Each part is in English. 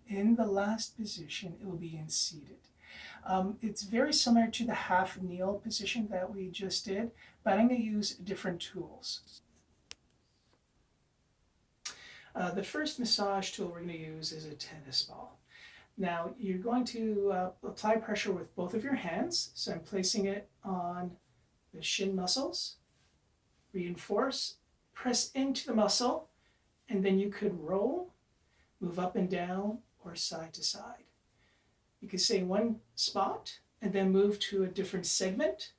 in the last position, it will be in seated. It's very similar to the half kneel position that we just did, but I'm going to use different tools. The first massage tool we're going to use is a tennis ball. Now you're going to apply pressure with both of your hands. So I'm placing it on the shin muscles, reinforce, press into the muscle, and then you could roll, move up and down, or side to side. You could stay in one spot and then move to a different segment,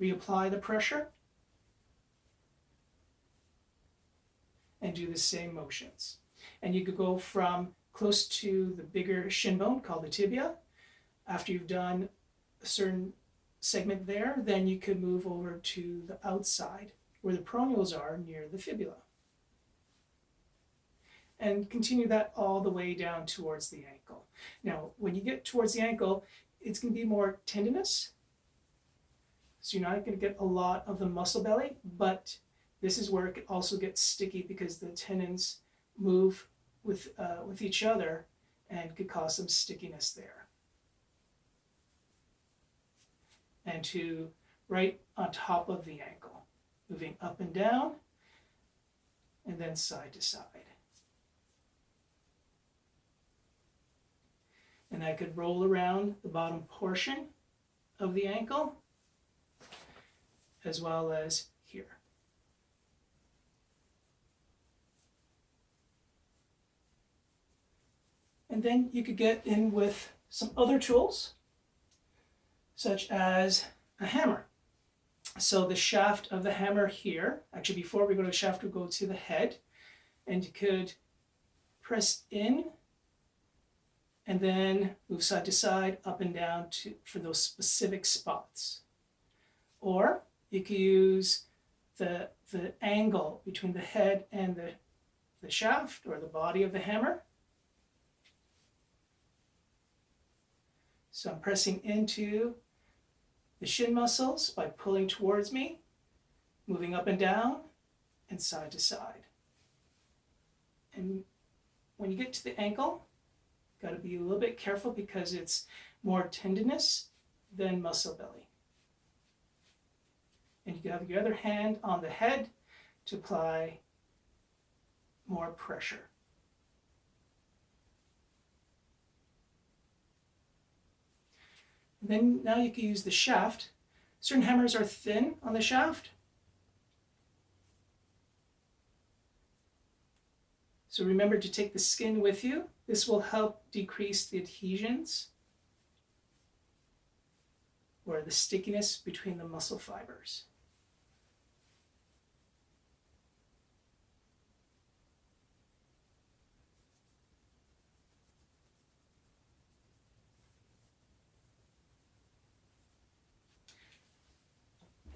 reapply the pressure, and do the same motions. And you could go from close to the bigger shin bone called the tibia. After you've done a certain segment there, then you could move over to the outside where the peroneals are near the fibula. And continue that all the way down towards the ankle. Now, when you get towards the ankle, it's going to be more tendinous. So you're not going to get a lot of the muscle belly, but this is where it also gets sticky because the tendons move with each other and could cause some stickiness there. And to right on top of the ankle, moving up and down, and then side to side. And I could roll around the bottom portion of the ankle, as well as here. And then you could get in with some other tools, such as a hammer. So the shaft of the hammer here, actually before we go to the shaft, we go to the head, and you could press in and then move side to side, up and down for those specific spots. Or you could use the angle between the head and the shaft or the body of the hammer. So I'm pressing into the shin muscles by pulling towards me, moving up and down, and side to side. And when you get to the ankle, got to be a little bit careful because it's more tendinous than muscle belly. And you can have your other hand on the head to apply more pressure. And then now you can use the shaft. Certain hammers are thin on the shaft. So remember to take the skin with you. This will help decrease the adhesions or the stickiness between the muscle fibers.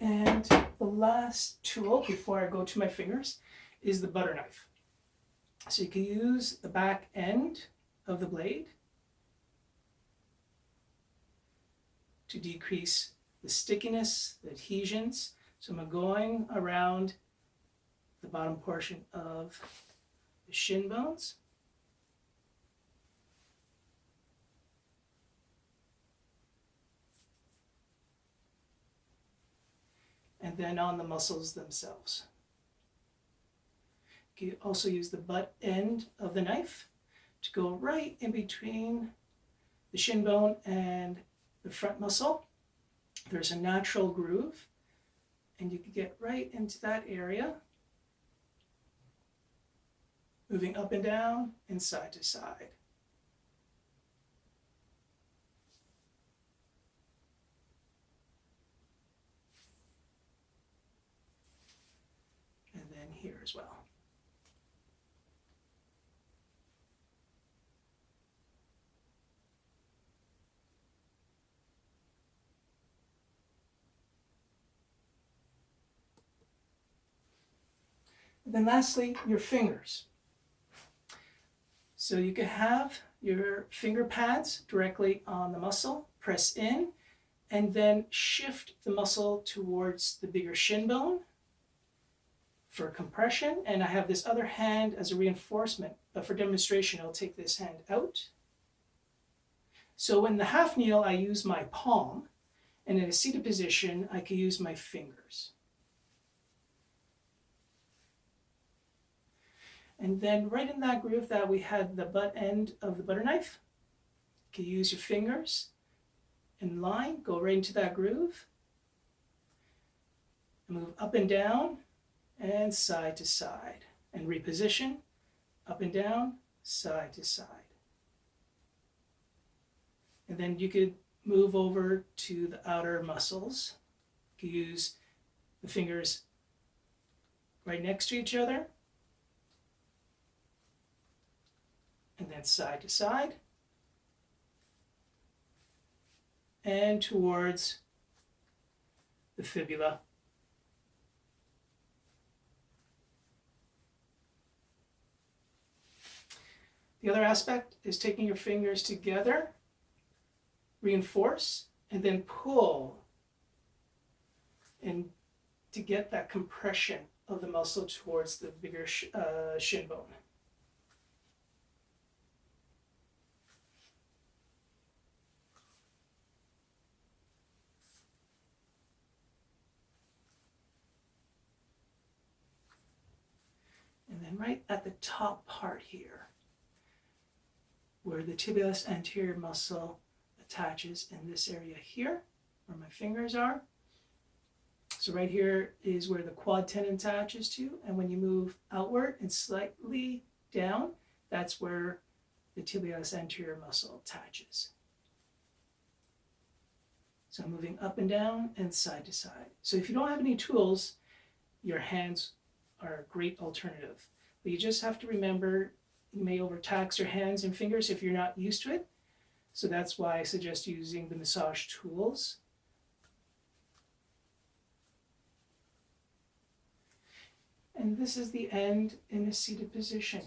And the last tool before I go to my fingers is the butter knife. So you can use the back end of the blade to decrease the stickiness, the adhesions. So I'm going around the bottom portion of the shin bones. And then on the muscles themselves. You can also use the butt end of the knife to go right in between the shin bone and the front muscle. There's a natural groove, and you can get right into that area, moving up and down and side to side. And then here as well. And then lastly, your fingers. So you can have your finger pads directly on the muscle, press in, and then shift the muscle towards the bigger shin bone for compression. And I have this other hand as a reinforcement but for demonstration, I'll take this hand out. So in the half kneel, I use my palm, and in a seated position, I can use my fingers. And then right in that groove that we had the butt end of the butter knife, you can use your fingers in line, go right into that groove, and move up and down and side to side, and reposition, up and down, side to side. And then you could move over to the outer muscles. You can use the fingers right next to each other, and then side to side, and towards the fibula. The other aspect is taking your fingers together, reinforce, and then pull, and to get that compression of the muscle towards the bigger shin bone. And then right at the top part here, where the tibialis anterior muscle attaches in this area here, where my fingers are. So right here is where the quad tendon attaches to, and when you move outward and slightly down, that's where the tibialis anterior muscle attaches. So I'm moving up and down and side to side. So if you don't have any tools, your hands are a great alternative. But you just have to remember, you may overtax your hands and fingers if you're not used to it. So that's why I suggest using the massage tools. And this is the end in a seated position.